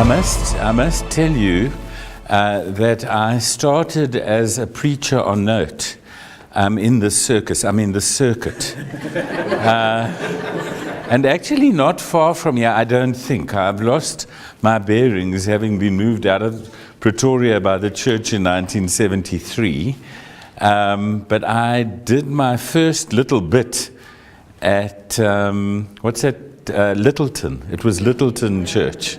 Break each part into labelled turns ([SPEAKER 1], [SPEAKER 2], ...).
[SPEAKER 1] I must tell you that I started as a preacher on note in the circuit, and actually not far from here, I don't think. I've lost my bearings, having been moved out of Pretoria by the church in 1973, but I did my first little bit at, Littleton. It was Littleton Church.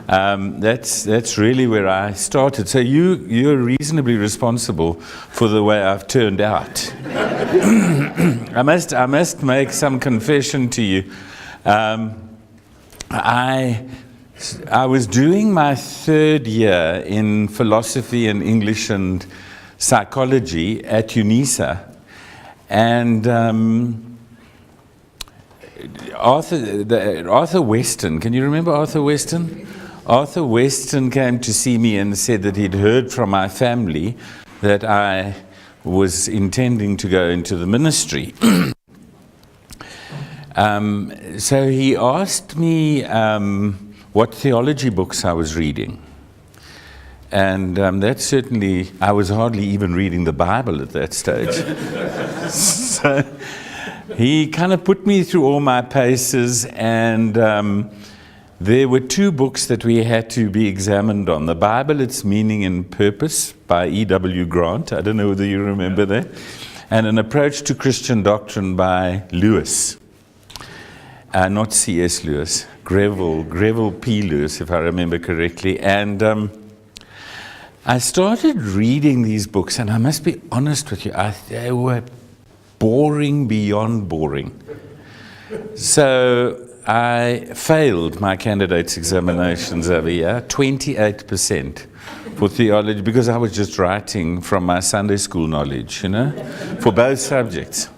[SPEAKER 1] That's really where I started. So you're reasonably responsible for the way I've turned out. I must make some confession to you. I was doing my third year in philosophy and English and psychology at UNISA, and Arthur Weston, can you remember Arthur Weston? Arthur Weston came to see me and said that he'd heard from my family that I was intending to go into the ministry. So he asked me what theology books I was reading. And that certainly, I was hardly even reading the Bible at that stage. So he kind of put me through all my paces, and there were two books that we had to be examined on. The Bible, Its Meaning and Purpose by E.W. Grant. I don't know whether you remember that. And An Approach to Christian Doctrine by Lewis. Not C.S. Lewis, Greville P. Lewis, if I remember correctly. And I started reading these books, and I must be honest with you, they were boring beyond boring. So I failed my candidates examinations over here, 28% for theology, because I was just writing from my Sunday school knowledge, for both subjects.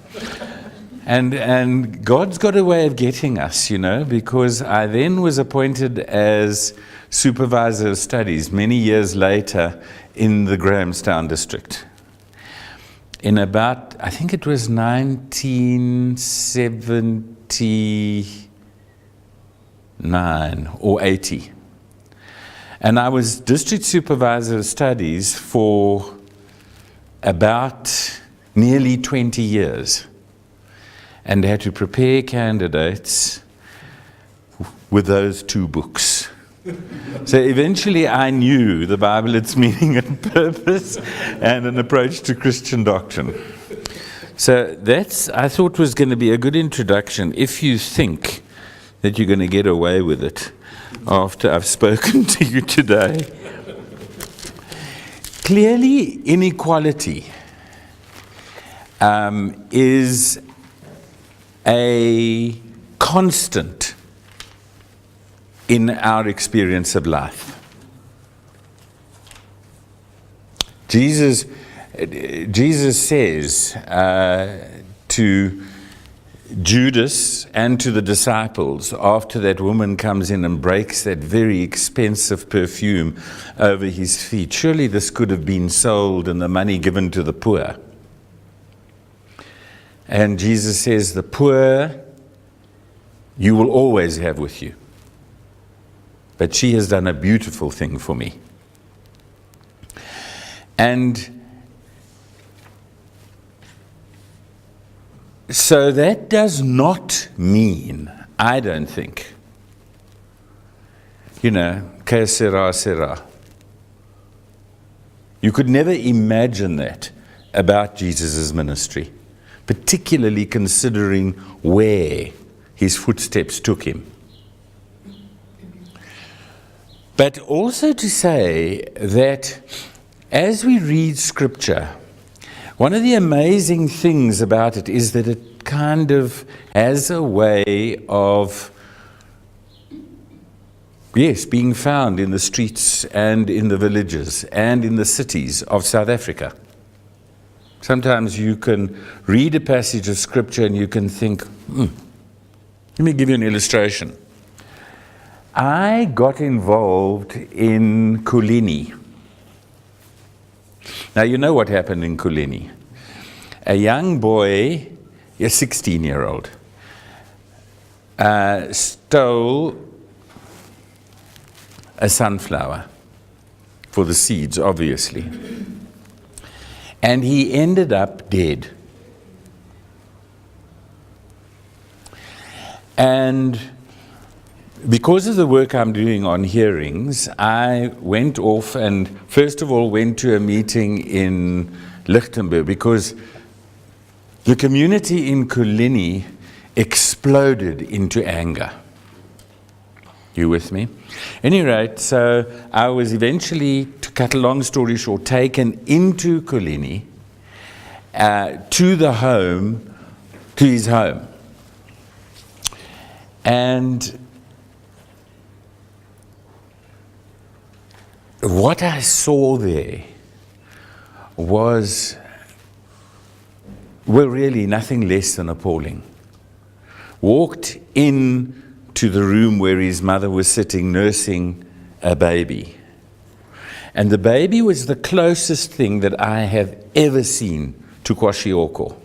[SPEAKER 1] And God's got a way of getting us, because I then was appointed as supervisor of studies many years later in the Grahamstown district. In about, I think it was 1979 or 80. And I was district supervisor of studies for about nearly 20 years. And had to prepare candidates with those two books. So eventually I knew the Bible, Its Meaning and Purpose, and An Approach to Christian Doctrine. So that's, I thought, was going to be a good introduction if you think that you're going to get away with it after I've spoken to you today. Clearly, inequality is a constant in our experience of life. Jesus says to Judas and to the disciples, after that woman comes in and breaks that very expensive perfume over his feet, surely this could have been sold and the money given to the poor. And Jesus says, the poor you will always have with you. But she has done a beautiful thing for me. And so that does not mean, I don't think, que sera, sera. You could never imagine that about Jesus' ministry, particularly considering where his footsteps took him. But also to say that as we read Scripture, one of the amazing things about it is that it kind of has a way of, being found in the streets and in the villages and in the cities of South Africa. Sometimes you can read a passage of Scripture and you can think, let me give you an illustration. I got involved in Kulini. Now, you know what happened in Kulini. A young boy, a 16-year-old, stole a sunflower for the seeds, obviously. And he ended up dead. And because of the work I'm doing on hearings, I went off and first of all went to a meeting in Lichtenberg, because the community in Kulini exploded into anger. You with me? Any rate, so I was eventually, to cut a long story short, taken into Kulini, to his home. And what I saw there was, well, really nothing less than appalling. Walked in to the room where his mother was sitting nursing a baby. And the baby was the closest thing that I have ever seen to Kwashiorkor.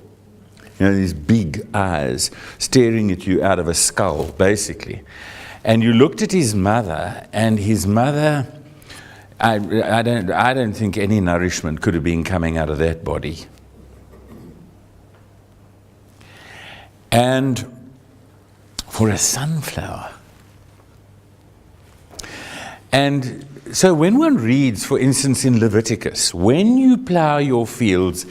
[SPEAKER 1] You know, these big eyes staring at you out of a skull, basically. And you looked at his mother, and his mother, I don't think any nourishment could have been coming out of that body. And for a sunflower. And so when one reads, for instance, in Leviticus, when you plow your fields,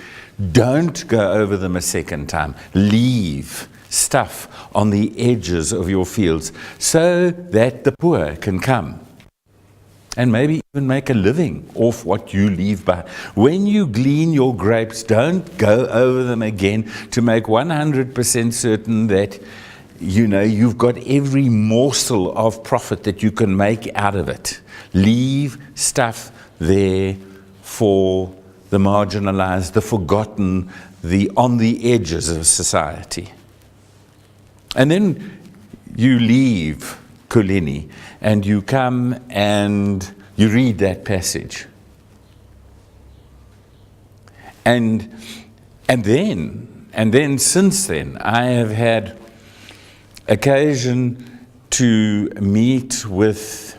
[SPEAKER 1] don't go over them a second time. Leave stuff on the edges of your fields so that the poor can come and maybe even make a living off what you leave behind. When you glean your grapes, don't go over them again, to make 100% certain that you've got every morsel of profit that you can make out of it. Leave stuff there for the marginalized, the forgotten, the on the edges of society. And then you leave Kulini and you come and you read that passage. And then since then, I have had occasion to meet with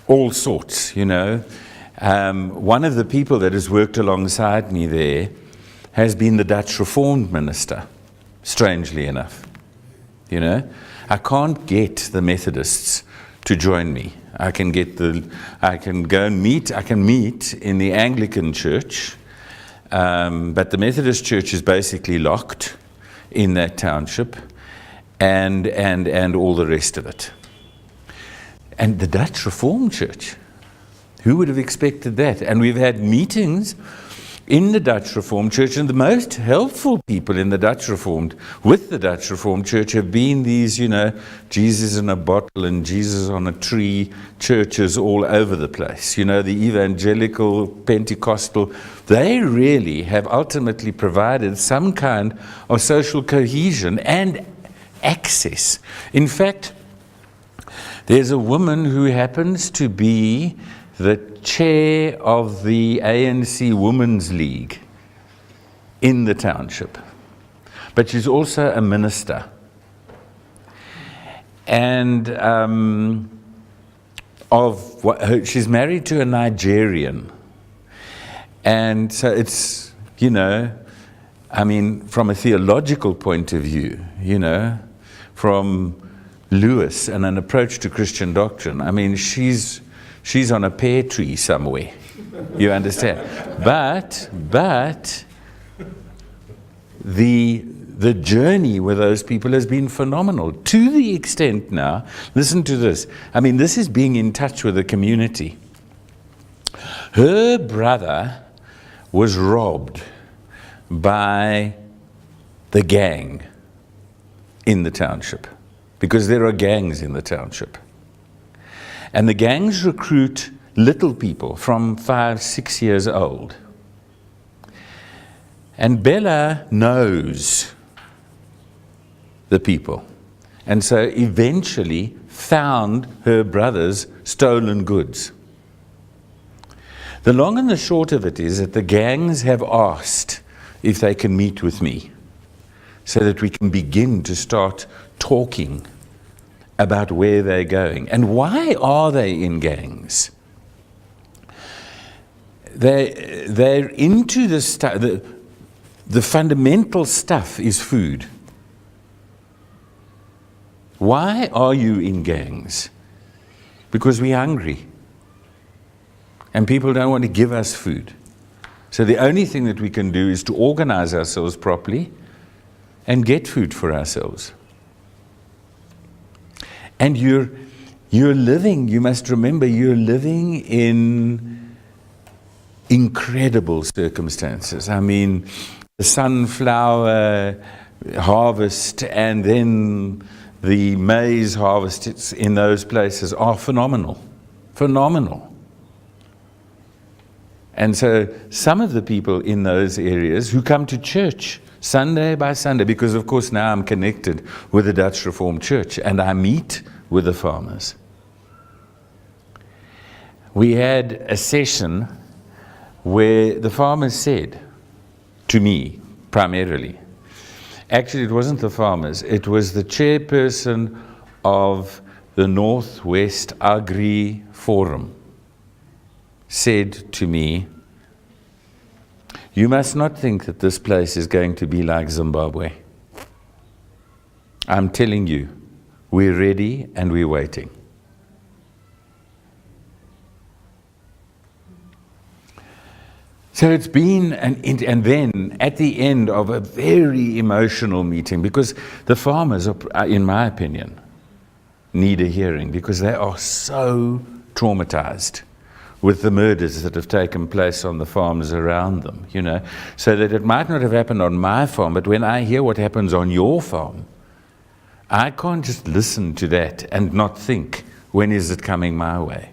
[SPEAKER 1] all sorts, One of the people that has worked alongside me there has been the Dutch Reformed minister, strangely enough. I can't get the Methodists to join me. I can meet in the Anglican church, but the Methodist church is basically locked in that township, and all the rest of it. And the Dutch Reformed Church, who would have expected that? And we've had meetings in the Dutch Reformed Church, and the most helpful people in the Dutch Reformed, with the Dutch Reformed Church, have been these, Jesus in a bottle and Jesus on a tree churches all over the place. The evangelical, Pentecostal, they really have ultimately provided some kind of social cohesion and access. In fact, there's a woman who happens to be the chair of the ANC Women's League in the township. But she's also a minister. And she's married to a Nigerian. And so it's, from a theological point of view, from Lewis and an approach to Christian doctrine, she's on a pear tree somewhere. You understand? But the journey with those people has been phenomenal, to the extent now, listen to this. This is being in touch with the community. Her brother was robbed by the gang in the township, because there are gangs in the township. And the gangs recruit little people from 5, 6 years old. And Bella knows the people. And so eventually found her brother's stolen goods. The long and the short of it is that the gangs have asked if they can meet with me, so that we can begin to start talking about where they're going. And why are they in gangs? They're into the stuff. The fundamental stuff is food. Why are you in gangs? Because we're hungry. And people don't want to give us food. So the only thing that we can do is to organize ourselves properly and get food for ourselves. And you're living, you must remember, you're living in incredible circumstances. I mean, the sunflower harvest and then the maize harvest in those places are phenomenal. Phenomenal. And so some of the people in those areas who come to church Sunday by Sunday, because of course now I'm connected with the Dutch Reformed Church and I meet with the farmers. We had a session where the farmers said to me, primarily, actually it wasn't the farmers, it was the chairperson of the Northwest Agri Forum, said to me, you must not think that this place is going to be like Zimbabwe. I'm telling you, we're ready and we're waiting. So it's been, and then at the end of a very emotional meeting, because the farmers, are, in my opinion, need a hearing because they are so traumatized with the murders that have taken place on the farms around them, you know, so that it might not have happened on my farm, but when I hear what happens on your farm, I can't just listen to that and not think, when is it coming my way?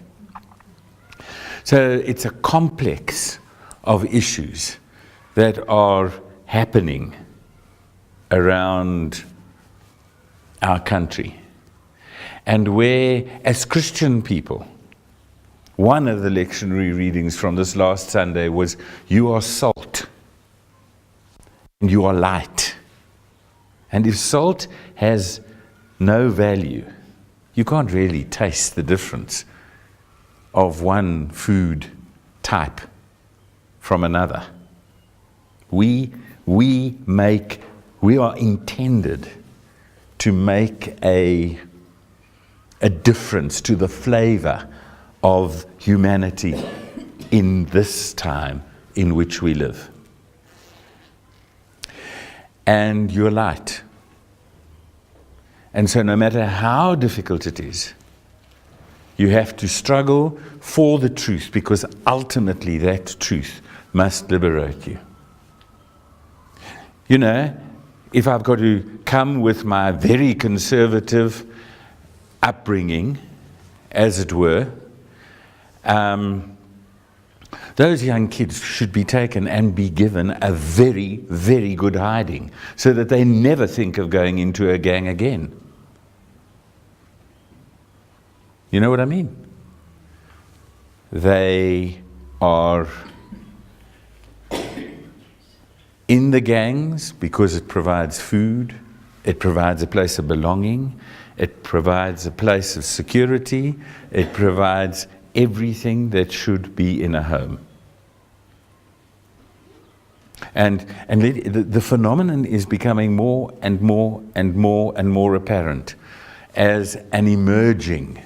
[SPEAKER 1] So it's a complex of issues that are happening around our country, and where, as Christian people, one of the lectionary readings from this last Sunday was, you are salt and you are light. And if salt has no value, you can't really taste the difference of one food type from another. We are intended to make a difference to the flavor of humanity in this time in which we live. And you're light. And so no matter how difficult it is, you have to struggle for the truth, because ultimately that truth must liberate you. You know, if I've got to come with my very conservative upbringing, as it were, those young kids should be taken and be given a very, very good hiding so that they never think of going into a gang again. You know what I mean? They are in the gangs because it provides food, it provides a place of belonging, it provides a place of security, it provides everything that should be in a home. And the phenomenon is becoming more and more and more and more apparent as an emerging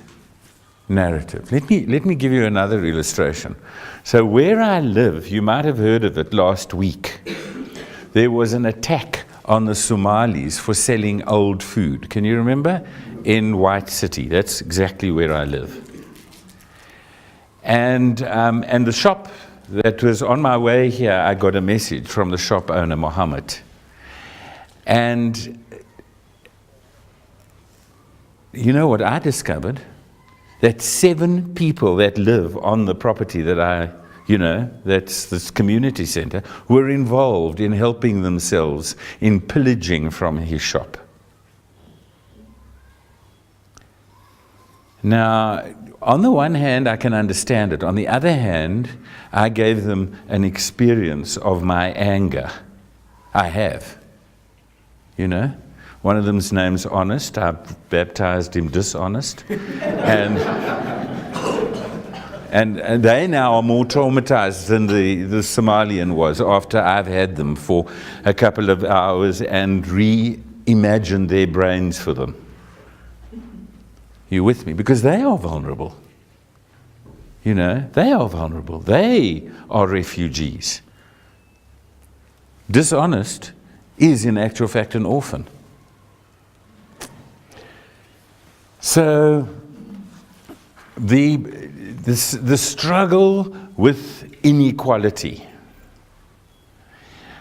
[SPEAKER 1] narrative. Let me give you another illustration. So where I live, you might have heard of it last week, there was an attack on the Somalis for selling old food. Can you remember? In White City. That's exactly where I live. And the shop that was on my way here, I got a message from the shop owner, Mohammed. And you know what I discovered? That 7 people that live on the property that that's this community center, were involved in helping themselves in pillaging from his shop. Now, on the one hand, I can understand it. On the other hand, I gave them an experience of my anger. I have. You know? One of them's name's Honest. I baptized him Dishonest. And they now are more traumatized than the Somalian was after I've had them for a couple of hours and reimagined their brains for them. You with me? Because they are vulnerable. You know, they are vulnerable. They are refugees. Dishonest is in actual fact an orphan. So the struggle with inequality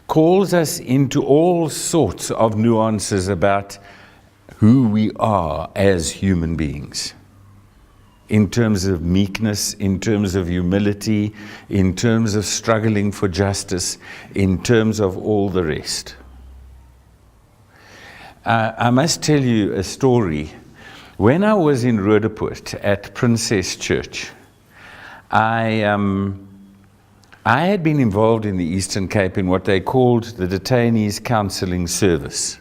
[SPEAKER 1] calls us into all sorts of nuances about who we are as human beings, in terms of meekness, in terms of humility, in terms of struggling for justice, in terms of all the rest. I must tell you a story. When I was in Roodepoort at Princess Church, I had been involved in the Eastern Cape in what they called the Detainees Counselling Service.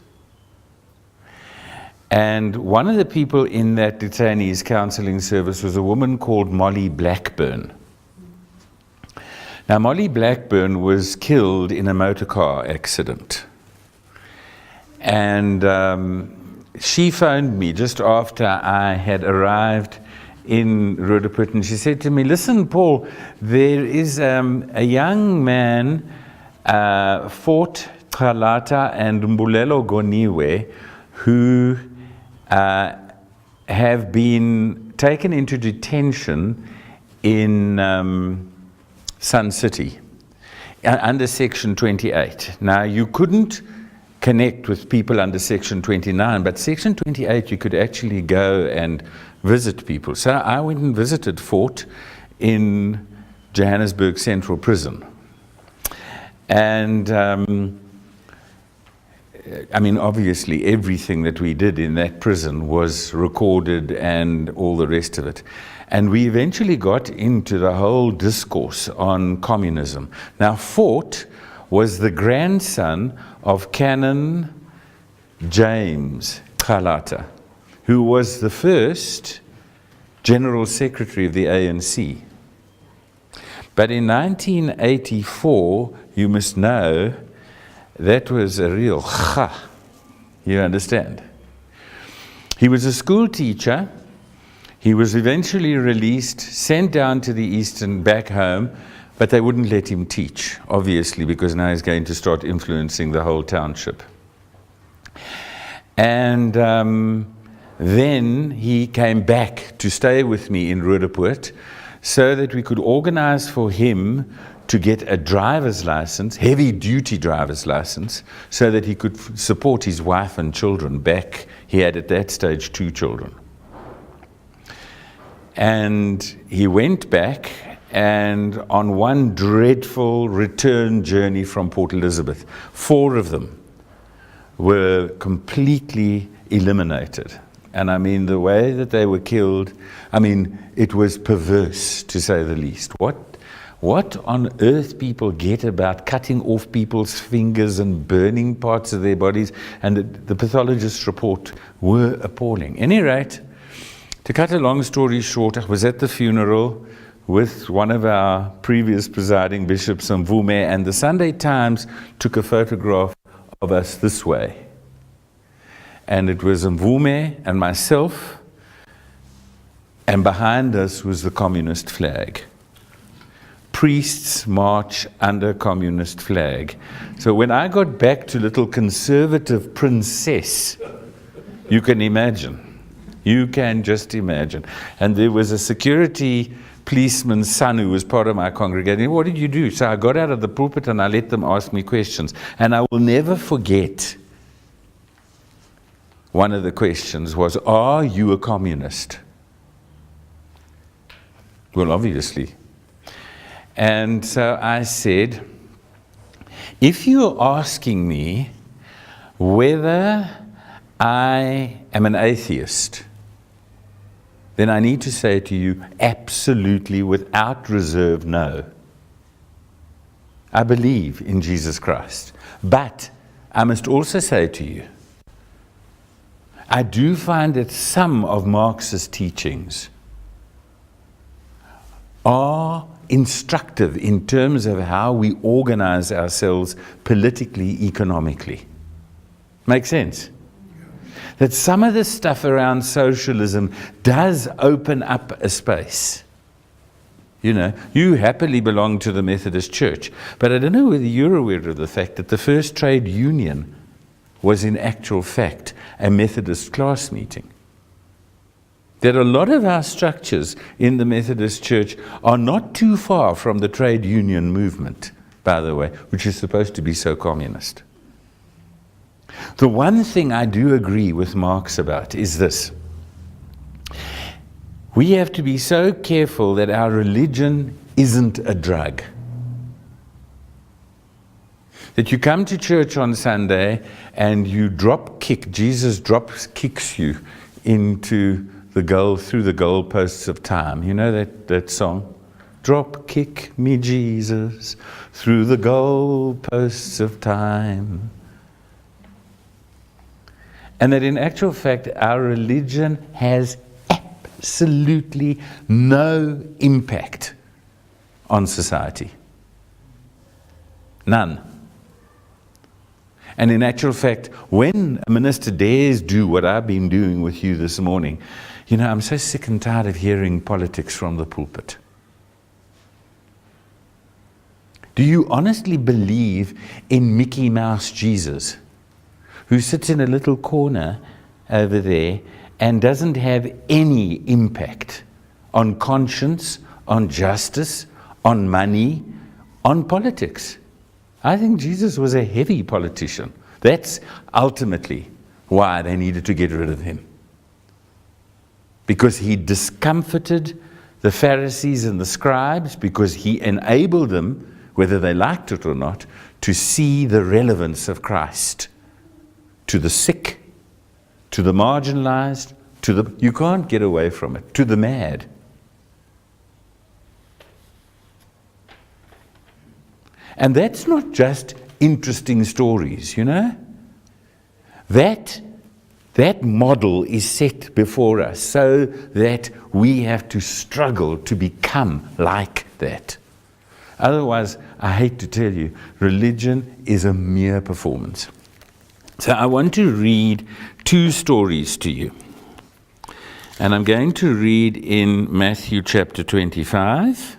[SPEAKER 1] And one of the people in that Detainees Counselling Service was a woman called Molly Blackburn. Now, Molly Blackburn was killed in a motor car accident. And she phoned me just after I had arrived in Roodepoort, and she said to me, "Listen, Paul, there is a young man, Fort Tralata and Mbulelo Goniwe, who have been taken into detention in Sun City under Section 28. Now, you couldn't connect with people under Section 29, but Section 28 you could actually go and visit people. So I went and visited Fort in Johannesburg Central Prison. And I mean, obviously, everything that we did in that prison was recorded and all the rest of it. And we eventually got into the whole discourse on communism. Now, Fort was the grandson of Canon James Tralata, who was the first General Secretary of the ANC. But in 1984, you must know, that was a real cha. You understand? He was a school teacher. He was eventually released, sent down to the East and back home, but they wouldn't let him teach, obviously, because now he's going to start influencing the whole township. And then he came back to stay with me in Roodepoort so that we could organize for him to get a driver's license, heavy-duty driver's license, so that he could support his wife and children back. He had at that stage 2 children. And he went back, and on one dreadful return journey from Port Elizabeth, 4 of them were completely eliminated. And I mean, the way that they were killed, I mean, it was perverse, to say the least. What on earth people get about cutting off people's fingers and burning parts of their bodies, and the pathologist's report were appalling. At any rate, to cut a long story short, I was at the funeral with one of our previous presiding bishops, Mvume, and the Sunday Times took a photograph of us this way. And it was Mvume and myself, and behind us was the communist flag. Priests march under communist flag. So when I got back to little conservative Princess, you can imagine. You can just imagine. And there was a security policeman's son who was part of my congregation. What did you do? So I got out of the pulpit and I let them ask me questions. And I will never forget, one of the questions was, "Are you a communist?" Well, obviously. And so I said, if you're asking me whether I am an atheist, then I need to say to you, absolutely, without reserve, no. I believe in Jesus Christ. But I must also say to you I do find that some of Marx's teachings are instructive in terms of how we organize ourselves politically, economically. Make sense? That some of the stuff around socialism does open up a space. You know, you happily belong to the Methodist Church, but I don't know whether you're aware of the fact that the first trade union was in actual fact a Methodist class meeting. That a lot of our structures in the Methodist Church are not too far from the trade union movement, by the way, which is supposed to be so communist. The one thing I do agree with Marx about is this. We have to be so careful that our religion isn't a drug. That you come to church on Sunday and you drop kick, Jesus kicks you into the goal, through the goalposts of time. You know that song? Drop kick me, Jesus, through the goalposts of time. And that in actual fact, our religion has absolutely no impact on society. None. And in actual fact, when a minister dares do what I've been doing with you this morning, you know, I'm so sick and tired of hearing politics from the pulpit. Do you honestly believe in Mickey Mouse Jesus, who sits in a little corner over there and doesn't have any impact on conscience, on justice, on money, on politics? I think Jesus was a heavy politician. That's ultimately why they needed to get rid of him. Because he discomforted the Pharisees and the scribes, because he enabled them, whether they liked it or not, to see the relevance of Christ to the sick, to the marginalized, you can't get away from it, to the mad. And that's not just interesting stories, you know. That model is set before us so that we have to struggle to become like that. Otherwise, I hate to tell you, religion is a mere performance. So I want to read two stories to you. And I'm going to read in Matthew chapter 25.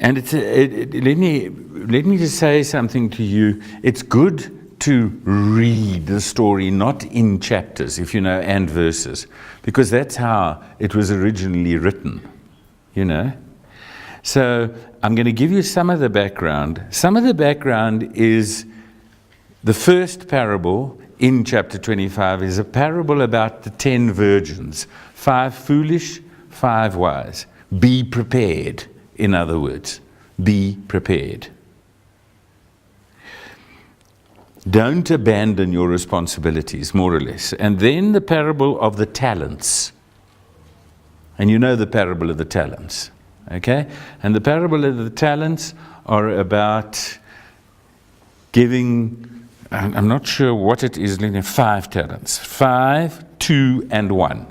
[SPEAKER 1] And let me just say something to you. It's good to read the story not in chapters, if you know, and verses, because that's how it was originally written, you know. So I'm going to give you some of the background. Some of the background is the first parable in chapter 25 is a parable about the 10 virgins, 5 foolish, 5 wise. Be prepared. In other words, be prepared. Don't abandon your responsibilities, more or less. And then the parable of the talents. And you know the parable of the talents, okay? And the parable of the talents are about giving, I'm not sure what it is, 5 talents. 5, 2, and 1.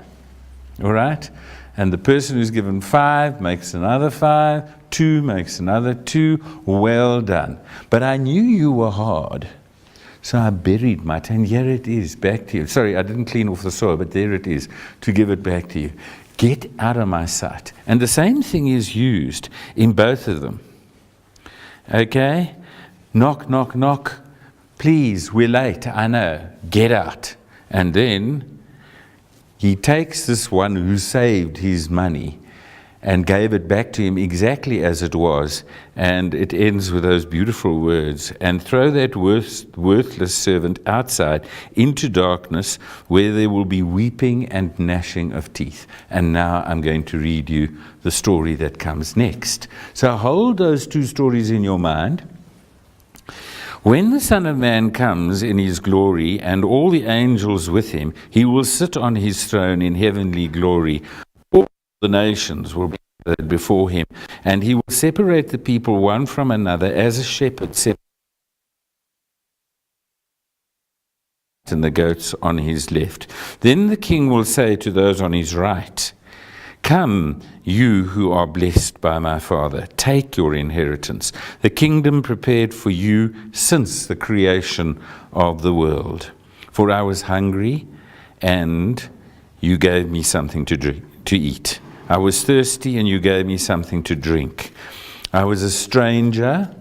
[SPEAKER 1] All right? And the person who's given 5 makes another 5, 2 makes another 2. Well done. But I knew you were hard, so I buried my talent. Here it is, back to you. Sorry, I didn't clean off the soil, but there it is, to give it back to you. Get out of my sight. And the same thing is used in both of them. Okay? Knock, knock, knock. Please, we're late, I know. Get out. And then he takes this one who saved his money and gave it back to him exactly as it was. And it ends with those beautiful words, and throw that worthless servant outside into darkness where there will be weeping and gnashing of teeth. And now I'm going to read you the story that comes next. So hold those two stories in your mind. When the Son of Man comes in his glory and all the angels with him, he will sit on his throne in heavenly glory. All the nations will be gathered before him, and he will separate the people one from another as a shepherd separates and the goats on his left. Then the king will say to those on his right, "Come, you who are blessed by my Father, take your inheritance, the kingdom prepared for you since the creation of the world. For I was hungry, and you gave me something to eat. I was thirsty, and you gave me something to drink. I was a stranger,"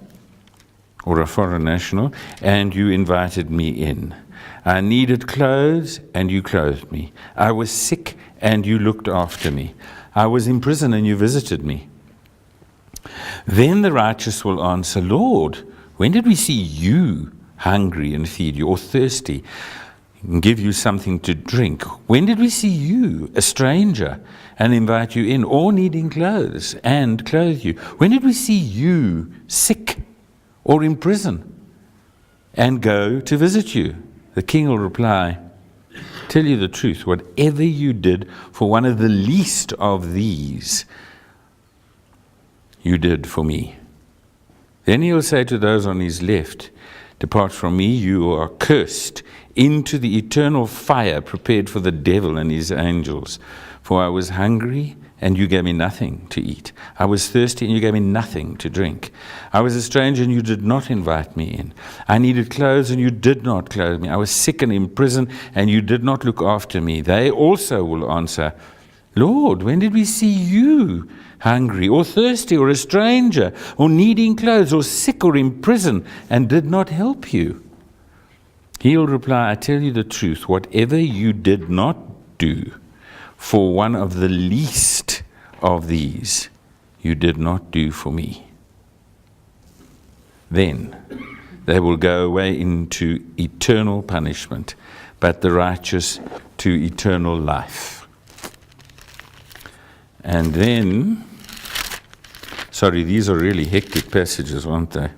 [SPEAKER 1] or a foreign national, "and you invited me in. I needed clothes, and you clothed me. I was sick, and you looked after me. I was in prison, and you visited me." Then the righteous will answer, "Lord, when did we see you hungry and feed you, or thirsty and give you something to drink? When did we see you, a stranger, and invite you in, or needing clothes and clothe you? When did we see you sick or in prison and go to visit you?" The king will reply, "Tell you the truth, whatever you did for one of the least of these, you did for me." Then he will say to those on his left, "Depart from me, you are cursed, into the eternal fire prepared for the devil and his angels. For I was hungry, and you gave me nothing to eat. I was thirsty, and you gave me nothing to drink. I was a stranger, and you did not invite me in. I needed clothes, and you did not clothe me. I was sick and in prison, and you did not look after me." They also will answer, "Lord, when did we see you hungry, or thirsty, or a stranger, or needing clothes, or sick, or in prison, and did not help you?" He will reply, "I tell you the truth, whatever you did not do for one of the least of these, you did not do for me." Then they will go away into eternal punishment, but the righteous to eternal life. And then, sorry, these are really hectic passages, aren't they?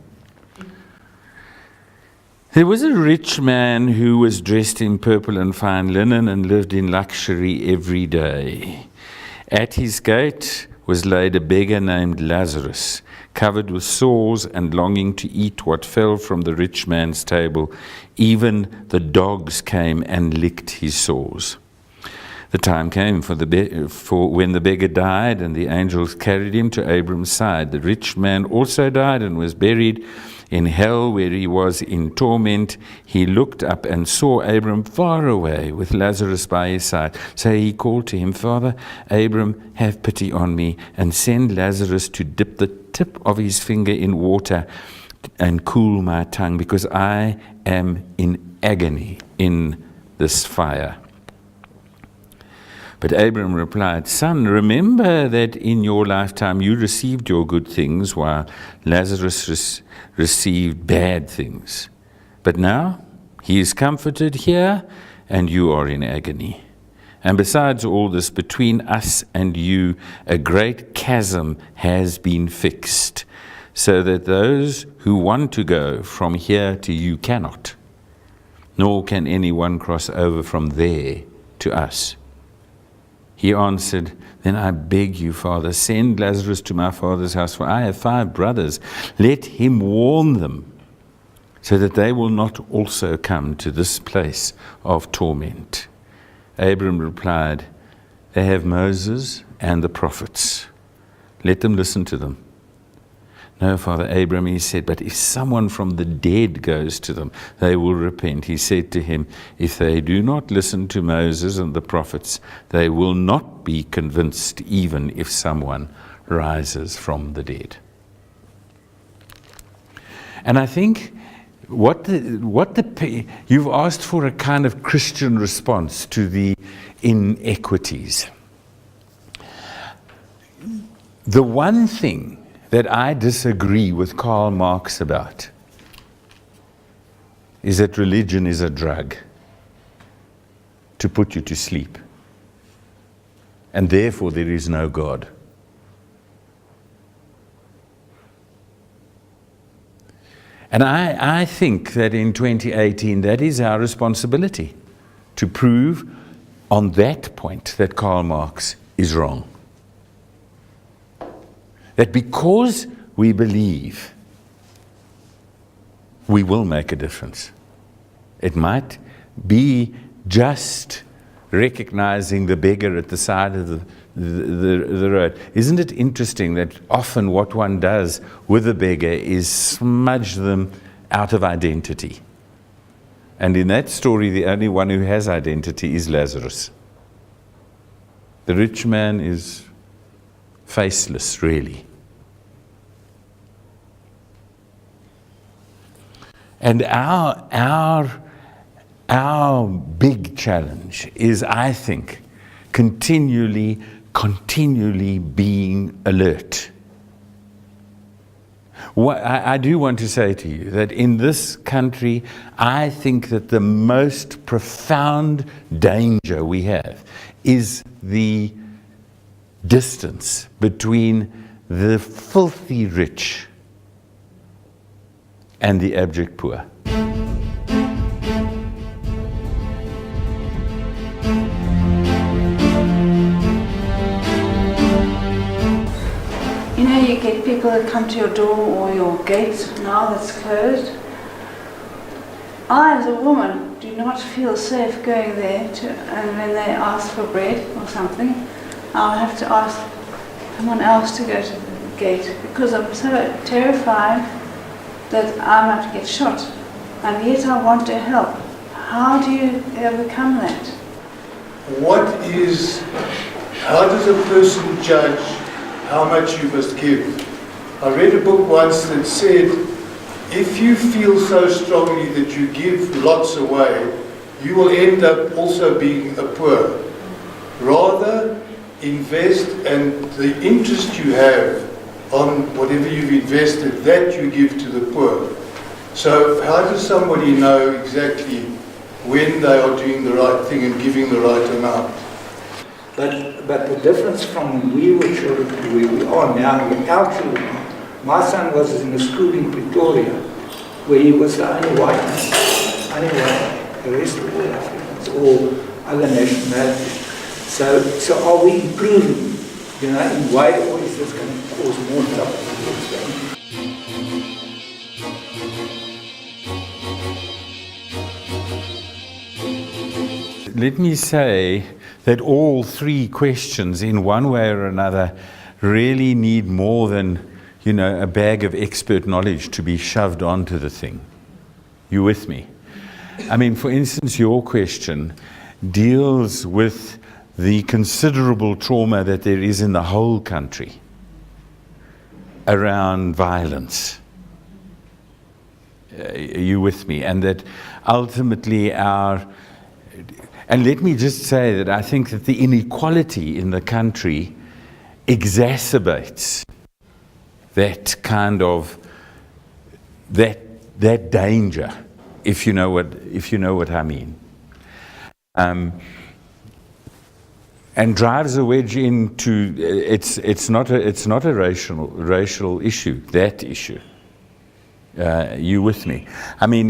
[SPEAKER 1] There was a rich man who was dressed in purple and fine linen and lived in luxury every day. At his gate was laid a beggar named Lazarus, covered with sores and longing to eat what fell from the rich man's table. Even the dogs came and licked his sores. The time came for when the beggar died, and the angels carried him to Abram's side. The rich man also died and was buried in hell, where he was in torment. He looked up and saw Abram far away with Lazarus by his side. So he called to him, "Father Abram, have pity on me, and send Lazarus to dip the tip of his finger in water and cool my tongue, because I am in agony in this fire." But Abram replied, "Son, remember that in your lifetime you received your good things, while Lazarus received bad things. But now he is comforted here, and you are in agony. And besides all this, between us and you a great chasm has been fixed, so that those who want to go from here to you cannot, nor can anyone cross over from there to us." He answered, "Then I beg you, Father, send Lazarus to my father's house, for I have 5 brothers. Let him warn them, so that they will not also come to this place of torment." Abram replied, "They have Moses and the prophets. Let them listen to them." "No, Father Abram," he said, "but if someone from the dead goes to them, they will repent." He said to him, "If they do not listen to Moses and the prophets, they will not be convinced, even if someone rises from the dead." And I think you've asked for a kind of Christian response to the inequities. The one thing that I disagree with Karl Marx about is that religion is a drug to put you to sleep, and therefore there is no God. And I think that in 2018 that is our responsibility, to prove on that point that Karl Marx is wrong. That because we believe, we will make a difference. It might be just recognizing the beggar at the side of the road. Isn't it interesting that often what one does with the beggar is smudge them out of identity? And in that story, the only one who has identity is Lazarus. The rich man is faceless, really. And our big challenge is, I think, continually being alert. I do want to say to you that in this country, I think that the most profound danger we have is the distance between the filthy rich and the abject poor.
[SPEAKER 2] You know, you get people that come to your door or your gate now that's closed. I, as a woman, do not feel safe going there and when they ask for bread or something, I'll have to ask someone else to go to the gate because I'm so terrified that I might get shot. And yet I want to help. How do you overcome that?
[SPEAKER 3] How does a person judge how much you must give? I read a book once that said, if you feel so strongly that you give lots away, you will end up also being a poor. Rather, invest, and the interest you have on whatever you've invested, that you give to the poor. So how does somebody know exactly when they are doing the right thing and giving the right amount?
[SPEAKER 4] But the difference from when we were children to where we are now, with our children, my son was in a school in Pretoria where he was the only white man. Only white. The rest of all Africans, all other nationalities. So are we improving? You know, in why or is this going to cause more trouble?
[SPEAKER 1] Let me say that all three questions, in one way or another, really need more than, you know, a bag of expert knowledge to be shoved onto the thing. You with me? I mean, for instance, your question deals with the considerable trauma that there is in the whole country around violence. Are you with me? And that ultimately and let me just say that I think that the inequality in the country exacerbates that kind of, that danger, if you know what I mean. And drives a wedge into, it's not a racial issue, that issue. You with me? I mean,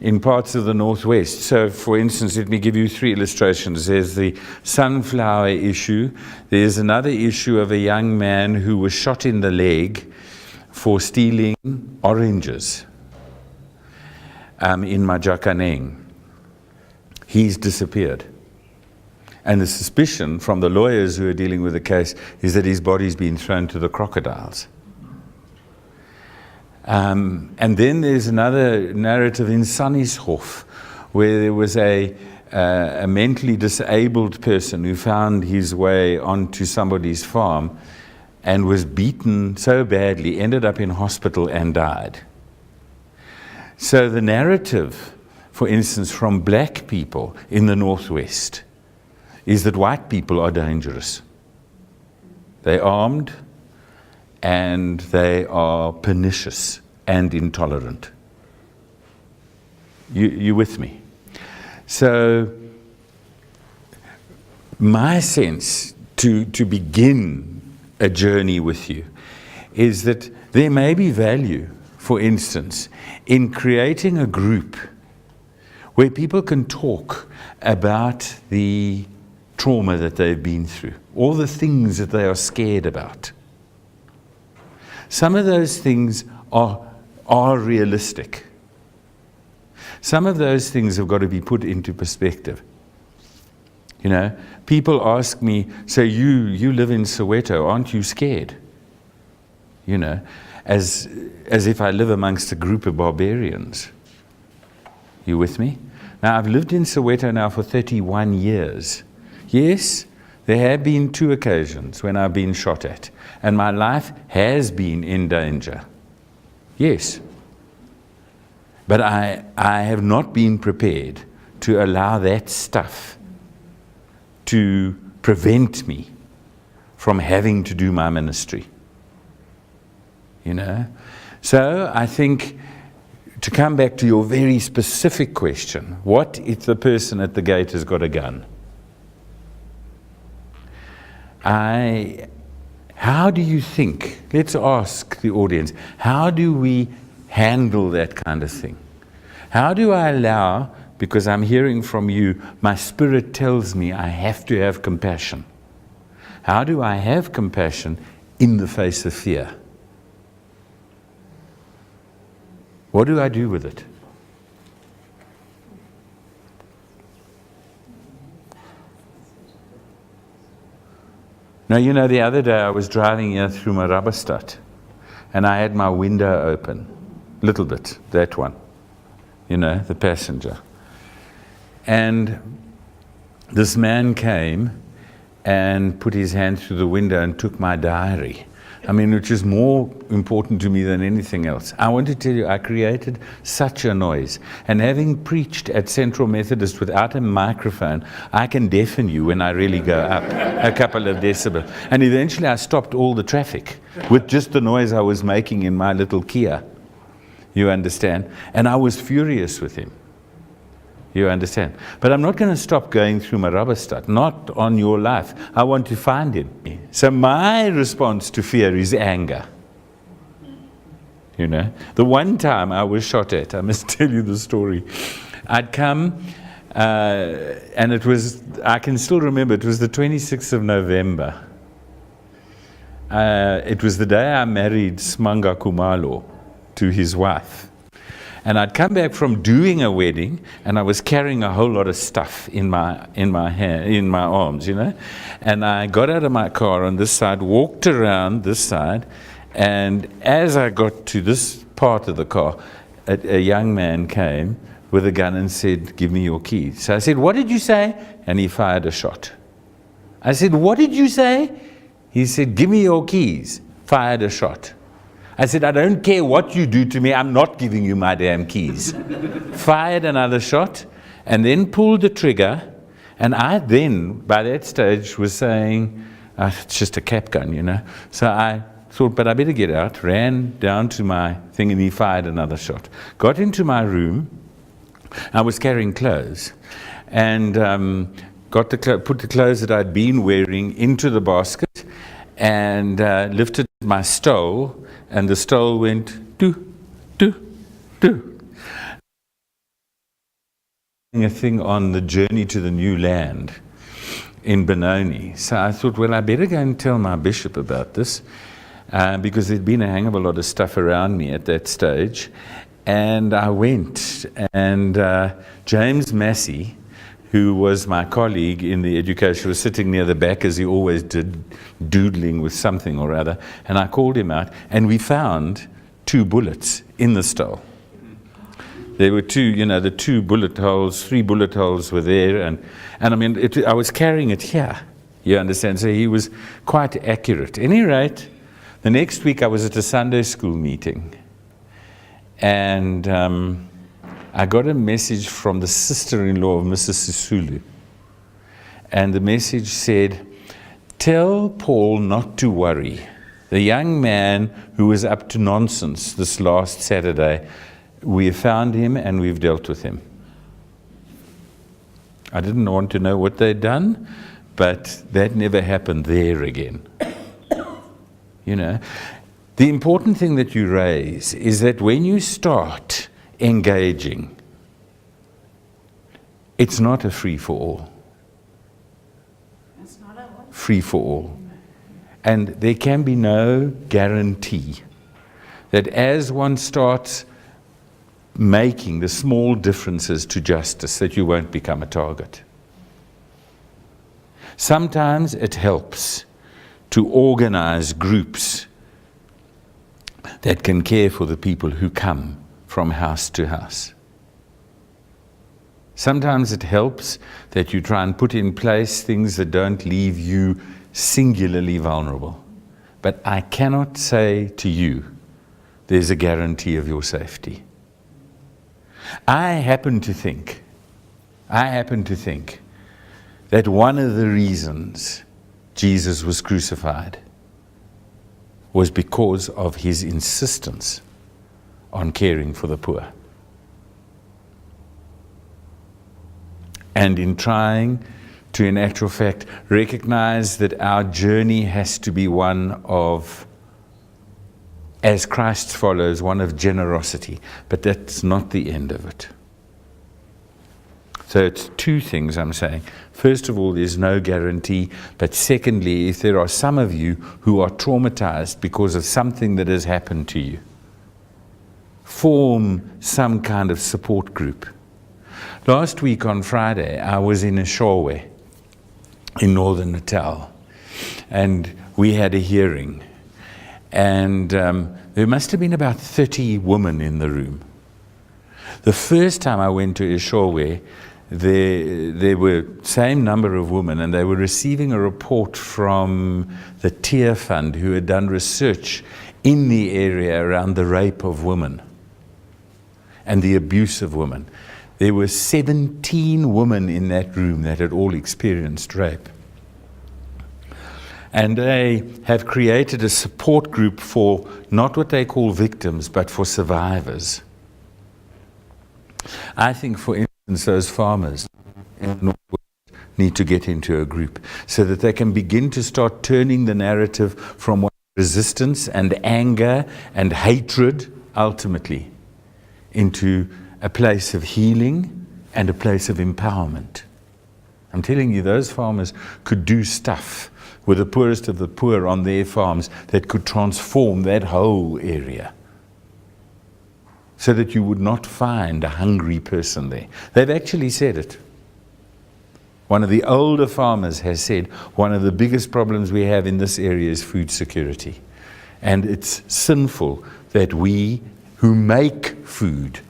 [SPEAKER 1] in parts of the Northwest. So, for instance, let me give you three illustrations. There's the sunflower issue. There's another issue of a young man who was shot in the leg for stealing oranges in Majakaneng. He's disappeared. And the suspicion from the lawyers who are dealing with the case is that his body's been thrown to the crocodiles. And then there's another narrative in Sannieshof, where there was a mentally disabled person who found his way onto somebody's farm and was beaten so badly, ended up in hospital and died. So the narrative, for instance, from black people in the Northwest, is that white people are dangerous. They're armed, and they are pernicious and intolerant. You with me? So my sense to begin a journey with you is that there may be value, for instance, in creating a group where people can talk about the trauma that they've been through, all the things that they are scared about. Some of those things are realistic. Some of those things have got to be put into perspective. You know, people ask me, so you live in Soweto, aren't you scared? You know, as if I live amongst a group of barbarians. You with me? Now, I've lived in Soweto now for 31 years. Yes, there have been 2 occasions when I've been shot at, and my life has been in danger. Yes. But I have not been prepared to allow that stuff to prevent me from having to do my ministry. You know? So I think, to come back to your very specific question, what if the person at the gate has got a gun? How do you think, let's ask the audience, how do we handle that kind of thing? How do I allow, because I'm hearing from you, my spirit tells me I have to have compassion. How do I have compassion in the face of fear? What do I do with it? Now, you know, the other day I was driving here through my Marabastad, and I had my window open, little bit, that one, you know, the passenger. And this man came and put his hand through the window and took my diary. I mean, which is more important to me than anything else. I want to tell you, I created such a noise. And having preached at Central Methodist without a microphone, I can deafen you when I really go up a couple of decibels. And eventually I stopped all the traffic with just the noise I was making in my little Kia. You understand? And I was furious with him. You understand? But I'm not going to stop going through Marabastad, not on your life. I want to find him. So my response to fear is anger. You know, the one time I was shot at, I must tell you the story. I'd come, and it was, I can still remember, it was the 26th of November. It was the day I married Smanga Kumalo to his wife. And I'd come back from doing a wedding, and I was carrying a whole lot of stuff in my arms, you know. And I got out of my car on this side, walked around this side, and as I got to this part of the car, a young man came with a gun and said, "Give me your keys." So I said, "What did you say?" And he fired a shot. I said, "What did you say?" He said, "Give me your keys." Fired a shot. I said, "I don't care what you do to me, I'm not giving you my damn keys." Fired another shot, and then pulled the trigger, and I then, by that stage, was saying, it's just a cap gun, you know. So I thought, but I better get out, ran down to my thing, and he fired another shot. Got into my room, I was carrying clothes, and put the clothes that I'd been wearing into the basket, and lifted my stole, and the stole went, do, do, do. A thing on the journey to the new land in Benoni. So I thought, well, I better go and tell my bishop about this, because there'd been a hang of a lot of stuff around me at that stage. And I went, and James Massey, who was my colleague in the education, was sitting near the back, as he always did, doodling with something or other. And I called him out, and we found 2 bullets in the stole. There were 2, you know, the 2 bullet holes, 3 bullet holes were there. And I mean, I was carrying it here, you understand? So he was quite accurate. At any rate, the next week I was at a Sunday school meeting. And I got a message from the sister-in-law of Mrs. Sisulu. And the message said, "Tell Paul not to worry. The young man who was up to nonsense this last Saturday, we have found him and we've dealt with him." I didn't want to know what they'd done, but that never happened there again. You know, the important thing that you raise is that when you start engaging, it's not a free-for-all.
[SPEAKER 2] It's not a what?
[SPEAKER 1] Free-for-all. And there can be no guarantee that as one starts making the small differences to justice that you won't become a target. Sometimes it helps to organize groups that can care for the people who come from house to house. Sometimes it helps that you try and put in place things that don't leave you singularly vulnerable. But I cannot say to you, there's a guarantee of your safety. I happen to think that one of the reasons Jesus was crucified was because of his insistence on caring for the poor. And in trying to, in actual fact, recognize that our journey has to be one of, as Christ follows, one of generosity. But that's not the end of it. So it's two things I'm saying. First of all, there's no guarantee. But secondly, if there are some of you who are traumatized because of something that has happened to you, form some kind of support group. Last week on Friday, I was in Eshowe in northern Natal, and we had a hearing. And there must have been about 30 women in the room. The first time I went to Eshowe, there were same number of women, and they were receiving a report from the Tear Fund, who had done research in the area around the rape of women and the abuse of women. There were 17 women in that room that had all experienced rape. And they have created a support group for not what they call victims, but for survivors. I think, for instance, those farmers in the Northwest need to get into a group so that they can begin to start turning the narrative from resistance and anger and hatred, ultimately, into a place of healing and a place of empowerment. I'm telling you, those farmers could do stuff with the poorest of the poor on their farms that could transform that whole area so that you would not find a hungry person there. They've actually said it. One of the older farmers has said, one of the biggest problems we have in this area is food security. And it's sinful that we who make food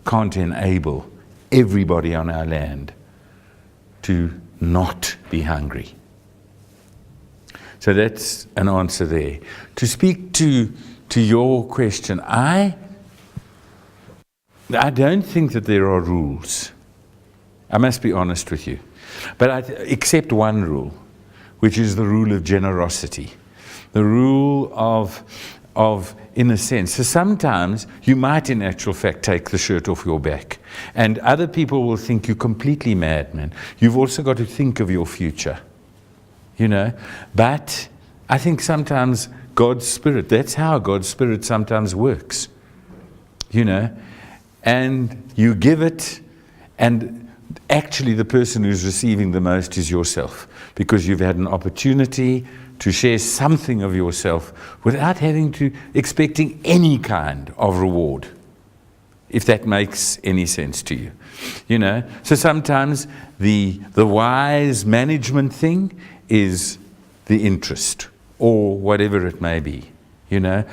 [SPEAKER 1] can't enable everybody on our land to not be hungry. So that's an answer there. To speak to your question, I don't think that there are rules. I must be honest with you. But except one rule, which is the rule of generosity. The rule of in a sense. So sometimes you might in actual fact take the shirt off your back. And other people will think you're completely mad, man. You've also got to think of your future. You know? But I think sometimes God's Spirit, that's how God's Spirit sometimes works. You know? And you give it, and actually the person who's receiving the most is yourself. Because you've had an opportunity to share something of yourself without expecting any kind of reward, if that makes any sense to you. You know, so sometimes the wise management thing is the interest, or whatever it may be. You know,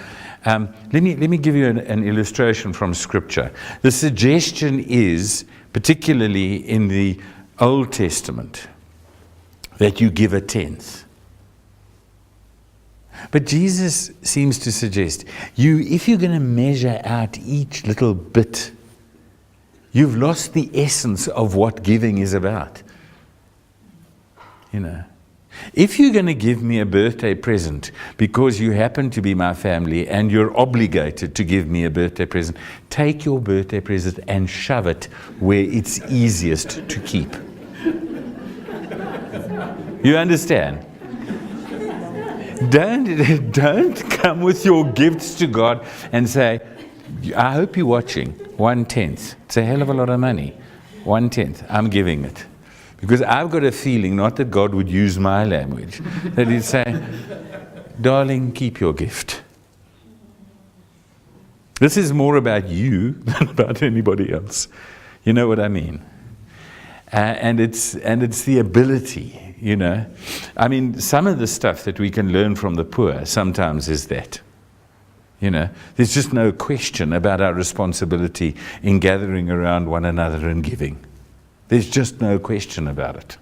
[SPEAKER 1] let me give you an illustration from Scripture. The suggestion is, particularly in the Old Testament, that you give a tenth. But Jesus seems to suggest, if you're going to measure out each little bit, you've lost the essence of what giving is about. You know, if you're going to give me a birthday present because you happen to be my family and you're obligated to give me a birthday present, take your birthday present and shove it where it's easiest to keep. You understand? Don't come with your gifts to God and say, I hope you're watching, 1/10. It's a hell of a lot of money. 1/10, I'm giving it. Because I've got a feeling, not that God would use my language, that he'd say, darling, keep your gift. This is more about you than about anybody else. You know what I mean? And it's the ability, you know. I mean, some of the stuff that we can learn from the poor sometimes is that. You know, there's just no question about our responsibility in gathering around one another and giving. There's just no question about it.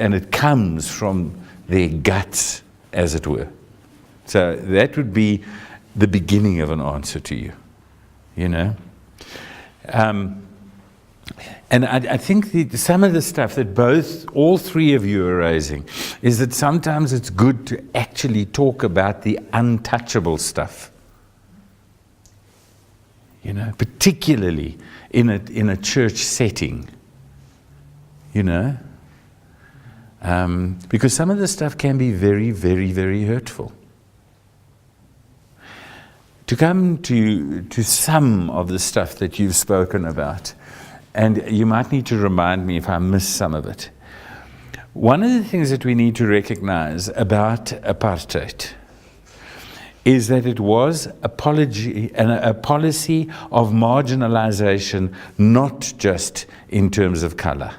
[SPEAKER 1] And it comes from their guts, as it were. So that would be the beginning of an answer to you, you know. And I think some of the stuff that all three of you are raising is that sometimes it's good to actually talk about the untouchable stuff. You know, particularly in a church setting. You know, because some of the stuff can be very, very, very hurtful. To come to some of the stuff that you've spoken about, and you might need to remind me if I miss some of it. One of the things that we need to recognize about apartheid is that it was a policy of marginalization, not just in terms of color.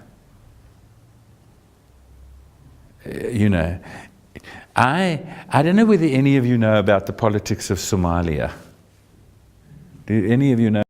[SPEAKER 1] You know, I don't know whether any of you know about the politics of Somalia. Do any of you know?